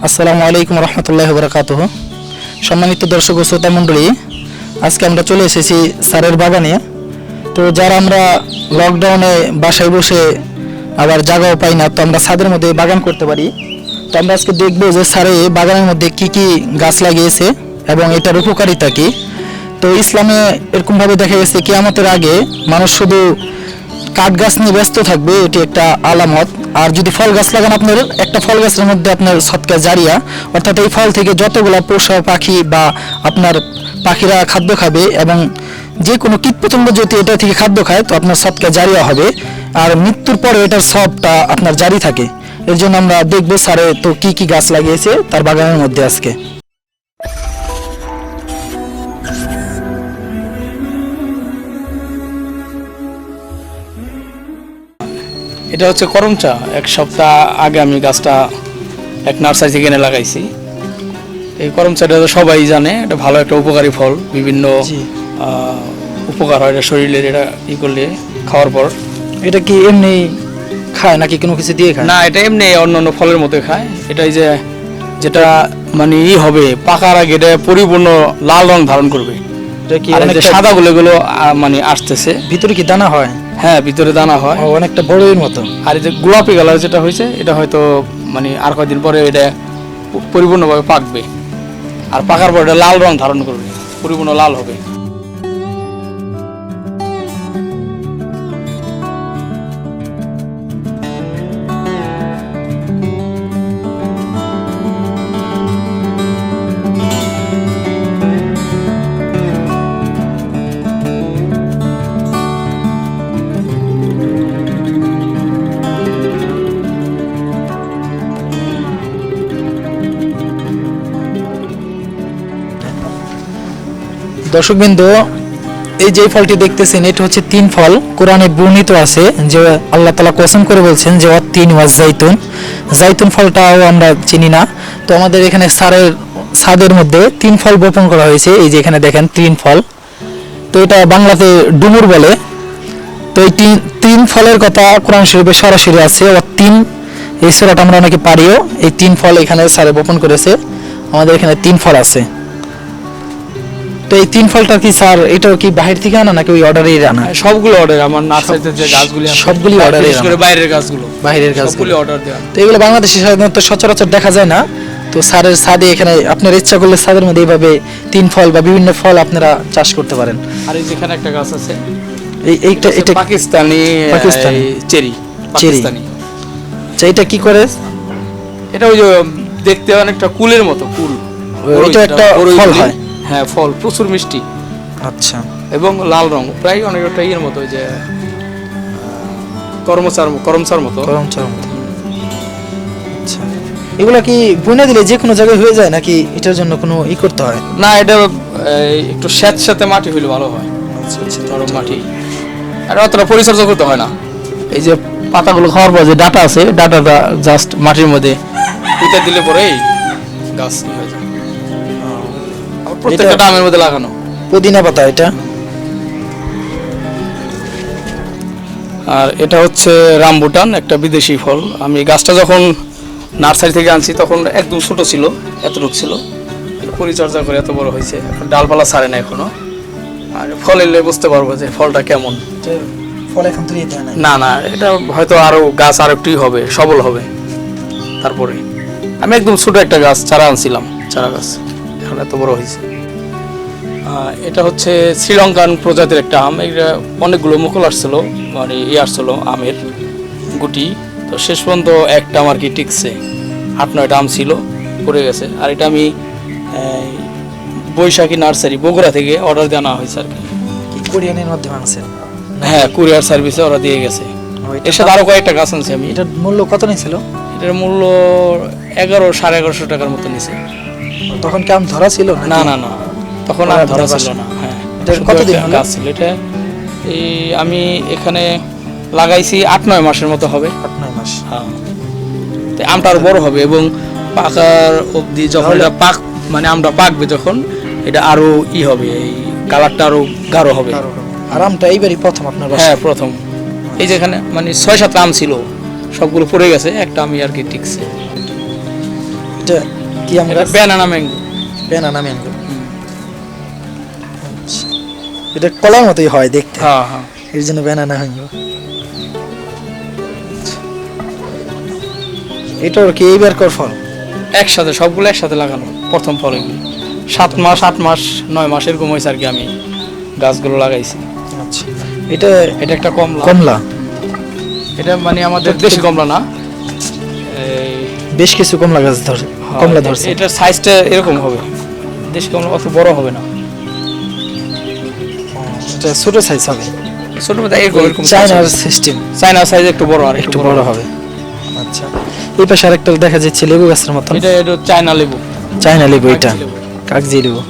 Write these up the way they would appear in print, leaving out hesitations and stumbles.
আসসালামু আলাইকুম রহমতুল্লাহি ওয়া বারাকাতুহু। সম্মানিত দর্শক ও শ্রোতা মণ্ডলী, আজকে আমরা চলে এসেছি স্যারের বাগানে। তো যারা আমরা লকডাউনে বাসায় বসে আবার জায়গাও পাই না, তো আমরা ছাদের মধ্যে বাগান করতে পারি। তো আমরা আজকে দেখবো যে স্যারে বাগানের মধ্যে কি কি গাছ লাগিয়েছে এবং এটার উপকারিতা কি। তো ইসলামে এরকমভাবে দেখা গেছে কিয়ামতের আগে মানুষ শুধু কাঠ গাছ নিয়ে ব্যস্ত থাকবে, এটি একটা আলামত। আর যদি ফল গাছ লাগান, আপনার একটা ফল গাছের মধ্যে আপনার সদকা জারিয়া, অর্থাৎ এই ফল থেকে যতগুলো পোষা পাখি বা আপনার পাখিরা খাদ্য খাবে এবং যে কোনো কীটপতঙ্গ যদি এটা থেকে খাদ্য খায়, তো আপনার সদকা জারিয়া হবে। আর মৃত্যুর পরে এটার সবটা আপনার জারি থাকে। এর জন্য আমরা দেখবো স্যারে তো কি কি গাছ লাগিয়েছে তার বাগানের মধ্যে আজকে। এটা হচ্ছে করম চা। এক সপ্তাহ আগে আমি গাছটা এক নার্সারি থেকে এনে লাগাইছি। এই করম চাটা তো সবাই জানে, এটা ভালো একটা উপকারী ফল, বিভিন্ন উপকার হয় এটা শরীরের। এটা ই করলে খাওয়ার পর এটা কি এমনি খায় নাকি কোনো কিছু দিয়ে খায়? না, এটা এমনি অন্য অন্য ফলের মতো খায়। এটাই যে যেটা মানে ই হবে পাকার আগে এটা পরিপূর্ণ লাল রং ধারণ করবে। এটা কি সাদা গুলো মানে আসতেছে, ভিতরে কি দানা হয়? হ্যাঁ, ভিতরে দানা হয়, অনেকটা বড়ের মতো। আর এই যে গোলাপি কালার যেটা হয়েছে, এটা হয়তো মানে আর কয়েকদিন পরে এটা পরিপূর্ণভাবে পাকবে। আর পাকার পর এটা লাল রং ধারণ করবে, পরিপূর্ণ লাল হবে। দর্শকবৃন্দ, এই যে ফলটি দেখতেছেন, এটা হচ্ছে তিন ফল। কোরআনে বর্ণিত আছে যে আল্লাহ তাআলা কসম করে বলছেন যে তিন ওয়াজ জাইতুন। জাইতুন ফলটাও আমরা চিনি না। তো আমাদের এখানে ছাদের মধ্যে তিন ফল বপন করা হয়েছে। এই যে এখানে দেখেন তিন ফল। তো এটা বাংলাতে ডুমুর বলে। তো এই তিন ফলের কথা কোরআন শরীফে সরাসরি আছে। তিন এই সূরাটা আমরা অনেকে পারিও। এই তিন ফল এখানে স্যারে বপন করেছে। আমাদের এখানে তিন ফল আছে। তো এই তিন ফলটা কি স্যার এটাও কি বাইরে থেকে আনা নাকি ওই অর্ডারেই আনা? সবগুলো অর্ডার। আমার নার্সারিতে যে গাছগুলি সবগুলি অর্ডারে, বিশেষ করে বাইরের গাছগুলো, সবগুলি অর্ডার দেওয়া। তো এগুলো বাংলাদেশে সাধারণত সচরাচর দেখা যায় না। তো স্যারের ছাদে এখানে আপনার ইচ্ছা করলে ছাদের মধ্যে এইভাবে তিন ফল বা বিভিন্ন ফল আপনারা চাষ করতে পারেন। আর এই যেখানে একটা গাছ আছে, এইটা এটা পাকিস্তানি চেরি। আচ্ছা, এটা কি করে? এটা ওই যে দেখতে অনেকটা কুলের মতো, কুল। এটা একটা ফল হয়? হ্যাঁ, ফল প্রচুর মিষ্টি। আচ্ছা, এবং লাল রং, প্রায় অনেকটা ইয়ের মতো, যে করমচার মতো। আচ্ছা, এগুলা কি বুনে দিলে যে কোনো জায়গায় হয়ে যায় নাকি এটার জন্য কোনো ই করতে হয়? না, এটা একটু স্যাঁতস্যাঁতে মাটি হইলে ভালো হয়। আচ্ছা, নরম মাটি, আর অতটা পরিচর্যা করতে হয় না। এই যে পাতাগুলো খাওয়ার পর যে ডাটা আছে, ডাটাটা জাস্ট মাটির মধ্যে পুঁতে দিলে পরেই গাছ হয়ে যায়। প্রত্যেকটা ডামের মধ্যে লাগানো। পুদিনা পাতা এটা। আর এটা হচ্ছে রামবুটান, একটা বিদেশি ফল। আমি গাছটা যখন নার্সারি থেকে আনছি তখন একদম ছোট ছিল, এতটুকু ছিল। পরিচর্যা করে এত বড় হয়েছে। এখন ডালপালা ছাড়ে না এখনো। আর ফল এলে বুঝতে পারবো যে ফলটা কেমন। ফল এখন তৈরি হয় না, না, এটা হয়তো আরো গাছ আর একটু হবে, সবল হবে। তারপরে আমি একদম ছোট একটা গাছ চারা আনছিলাম, চারা গাছ, এখন এত বড় হয়েছে। এটা হচ্ছে শ্রীলঙ্কান প্রজাতির একটা আম। এটা অনেকগুলো মুকুল আসছিল, মানে আসছিল আমের গুটি। তো শেষ পর্যন্ত একটা আমার কি টিকছে, 8-9টা আম ছিল, পড়ে গেছে। আর এটা আমি বৈশাখী নার্সারি বগুড়া থেকে অর্ডার দেওয়া হয়েছে আর কি। কোরিয়ানের মধ্যে আনছেন? হ্যাঁ, কুরিয়ার সার্ভিসে ওরা দিয়ে গেছে। এর সাথে আরো কয়েকটা গাছ আনছি আমি। এটার মূল্য কত নিয়েছিল? এটার মূল্য 1100-1150 টাকার মতো নিয়েছে। তখন কি আম ধরা ছিল? না, না, না, তখন আম ধরা ছিল না। হ্যাঁ, কতদিন গাছ ছিল এটা? এই আমি এখানে লাগাইছি 8-9 মাসের মতো হবে। 8-9 মাস। হ্যাঁ, আমটা আরো বড় হবে এবং পাকার অবধি যখন এটা মানে আমটা পাকবে যখন, এটা আরো ই হবে, এই কালারটা আরো গাঢ় হবে। আর আমটা এইবারই প্রথম আপনার? হ্যাঁ, প্রথম। এই যেখানে মানে 6-7 আম ছিল, সবগুলো পড়ে গেছে, একটা আমি আর কি টিকছে। এটা কি আম এটা গাছ? Banana mango. Banana mango. এটা কলার মতোই হয় দেখতে, হ্যাঁ হ্যাঁ। এর জন্য ব্যানানা ম্যাঙ্গো। এটার কি এইবার কর ফল? একসাথে সবগুলো একসাথে লাগানো প্রথম ফল এগুলি। 7 মাস 8 মাস 9 মাস এরকম হয়েছে আর কি আমি গাছগুলো লাগাইছি। আচ্ছা, এটা এটা একটা কমলা। কমলা। এটা মানে আমাদের দেশি কমলা না, এই বেশ কিছু কমলা গাছ ধরে, কমলা ধরছে। এটার সাইজটা এরকম হবে, দেশি কমলা অত বড় হবে না, এটা ছোট সাইজ হবে, ছোট মতো এরকম এরকম চায়নার সিস্টেম, চায়না সাইজ একটু বড় আর একটু বড় হবে। আচ্ছা, এই পাশে আরেকটা দেখা যাচ্ছে লেবু গাছের মতন। এটা এটা চায়না লেবু। চায়না লেবু, এটা কাগজি লেবু। কাগজি লেবু।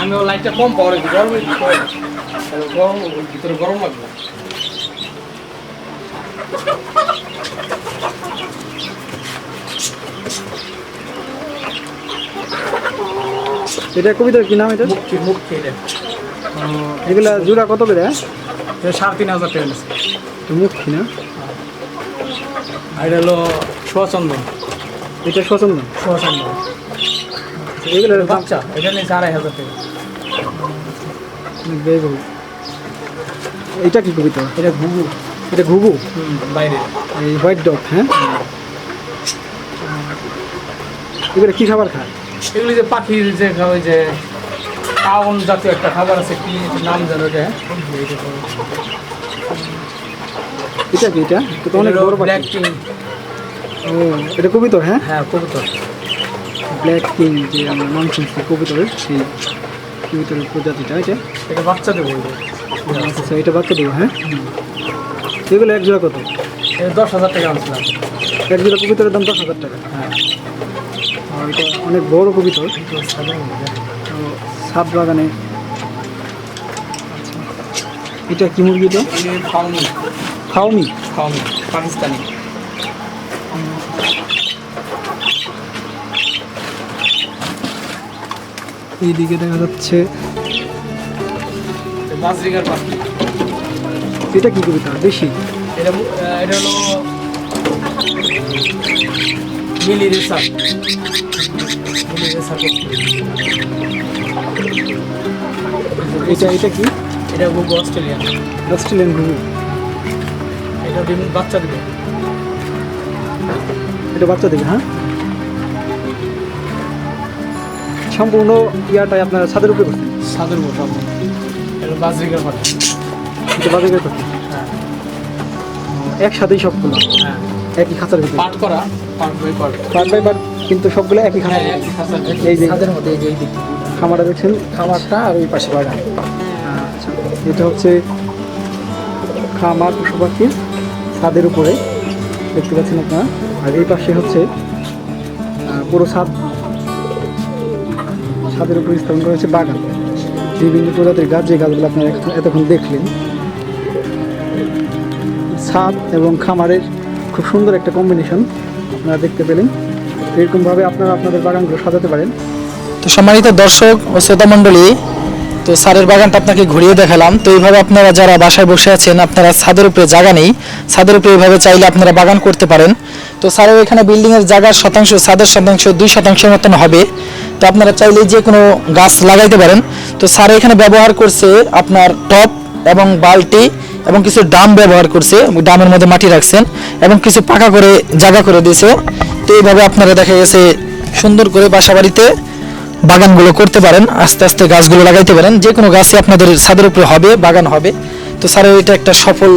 আমি ও লাইটটা কম পাওয়ার গরম গরম ভিতরে গরম লাগবে। এটা কবিতার কি নাম? এটা মুখি মুখি এটা এগুলা জোড়া কত করে? 3,500 টাকা নিচ্ছে। মুখী না? আর এটা হলো সোয়াচন্দন। এটা স্বচন্দন। সোয়াচন্দন এগুলোর দাম বাচ্চা, এটা নিচ্ছে 2,500 টাকা। বেগুন। এটা কি কবিতা? এটা ঘুঘু। এটা ঘুঘু, বাইরে এই হোয়াইট ডগ। হ্যাঁ, এগুলো কি খাবার খায়? এগুলি যে পাখির যে ওই যে কাউন জাতীয় একটা খাবার আছে, কি নাম জানো এটা? এটা কি? এটা তো অনেক বড় ব্ল্যাক পাখি। কিং। ও, এটা কবিতর? হ্যাঁ, হ্যাঁ কবুতর। ব্ল্যাক কিং, যে আমরা নাম শুনছি কবিতরের, সেই কবিতরের প্রজাতিটা এটা। এটা বাচ্চা দেবো। আচ্ছা, এটা বাচ্চা দেবো। হ্যাঁ, এগুলো এক জোড়া কত? এটা 10,000 টাকা আনছিলাম। এক জোড়া কবিতরের দাম 10,000 টাকা। হ্যাঁ, আর এটা অনেক বড় কবিতর, ছাদ বাগানে। আচ্ছা, এটা কি মুরগি? এটা ফাউমি। ফাউমি। ফাউমি পাকিস্তানি। এইদিকে দেখা যাচ্ছে বাজরিগার পাখি। এটা কি কবিতা? বেশি। এটা এটা হলো মিলি রেসার। মিলি রেসার। এটা এটা কি? এটা ঘুঘু অস্ট্রেলিয়ান। অস্ট্রেলিয়ান ঘুঘু। এটা ডিম বাচ্চা দেবে। এটা বাচ্চা দেবে। হ্যাঁ, সম্পূর্ণ ইয়াটাই আপনার ছাদের উপরে করছেন? সাদুর বসাবো। এটা বাজরিগার পাখি। এটা বাজারের পাখি। হ্যাঁ, একসাথেই সবগুলো হ্যাঁ একই খাঁচার ভিতরে পাট করা, পাট বাই পাট। পার্ট বাই পার্ট, কিন্তু সবগুলো একই খাঁচার হ্যাঁ, ভিতরে। একই খাঁচার এই যে ছাদের মধ্যে এই যে এই দিক খামারটা দেখছেন, খামারটা আর ওই পাশে বাগান। আচ্ছা, এটা হচ্ছে খামার পশু পাখির ছাদের উপরে দেখতে পাচ্ছেন আপনারা। আর এই পাশে হচ্ছে পুরো ছাদের উপরে স্থাপন করা হচ্ছে বাগান, বিভিন্ন প্রজাতির গাছ, যে গাছগুলো আপনারা এতক্ষণ দেখলেন। ছাদ এবং খামারের খুব সুন্দর একটা কম্বিনেশন আপনারা দেখতে পেলেন। এরকমভাবে আপনারা আপনাদের বাগানগুলো সাজাতে পারেন। তো সম্মানিত দর্শক ও শ্রোতা মণ্ডলী, তো স্যারের বাগানটা আপনাকে ঘুরিয়ে দেখালাম। তো এইভাবে আপনারা যারা বাসায় বসে আছেন, আপনারা ছাদের উপরে জায়গা নেই, ছাদের উপরে এইভাবে চাইলে আপনারা বাগান করতে পারেন। তো স্যারের এখানে বিল্ডিংয়ের জায়গার শতাংশ, ছাদের শতাংশ 2% মতন হবে। তো আপনারা চাইলে যে কোনো গাছ লাগাইতে পারেন। তো স্যার এখানে ব্যবহার করছে আপনার টব এবং বালতি এবং কিছু ডাম ব্যবহার করছে, ডামের মধ্যে মাটি রাখছেন এবং কিছু পাকা করে জায়গা করে দিয়েছে। তো এইভাবে আপনারা দেখা গেছে সুন্দর করে বাসা বাড়িতে বাগানগুলো করতে পারেন, আস্তে আস্তে গাছগুলো লাগাইতে পারেন। যে কোনো গাছই আপনাদের ছাদের উপরে হবে, বাগান হবে। তো স্যারের এটা একটা সফল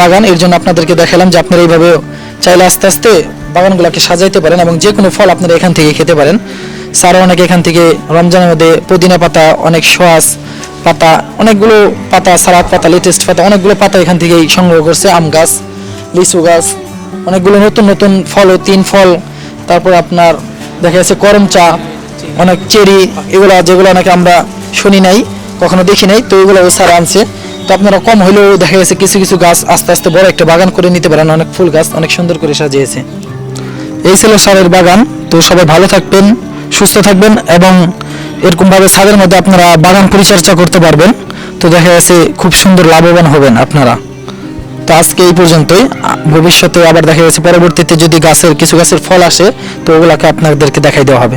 বাগান, এর জন্য আপনাদেরকে দেখালাম যে আপনারা এইভাবে চাইলে আস্তে আস্তে বাগানগুলোকে সাজাইতে পারেন এবং যে কোনো ফল আপনারা এখান থেকে খেতে পারেন। স্যার অনেক এখান থেকে রমজানের মধ্যে পুদিনা পাতা, অনেক সোয়াস পাতা, অনেকগুলো পাতা, সালাদ পাতা, লেটেস্ট পাতা, অনেকগুলো পাতা এখান থেকেই সংগ্রহ করছে। আম গাছ, লিচু গাছ, অনেকগুলো নতুন নতুন ফল, 3 ফল, তারপর আপনার দেখা যাচ্ছে করম চা, অনেক চেরি, এগুলো যেগুলো অনেকে আমরা শুনি নাই, কখনো দেখি নাই। তো এগুলো স্যার আনছে। তো আপনারা কম হলেও দেখা গেছে কিছু কিছু গাছ আস্তে আস্তে বড় একটা বাগান করে নিতে পারেন। অনেক ফুল গাছ অনেক সুন্দর করে সাজিয়েছে। এই ছিল স্যারের বাগান। তো সবাই ভালো থাকবেন, সুস্থ থাকবেন এবং এরকমভাবে ছাদের মধ্যে আপনারা বাগান পরিচর্যা করতে পারবেন। তো দেখা যাচ্ছে খুব সুন্দর লাভবান হবেন আপনারা। তো আজকে এই পর্যন্তই। ভবিষ্যতে আবার দেখা যাচ্ছে পরবর্তীতে যদি কিছু গাছের ফল আসে, তো ওগুলাকে আপনাদেরকে দেখাই দেওয়া হবে।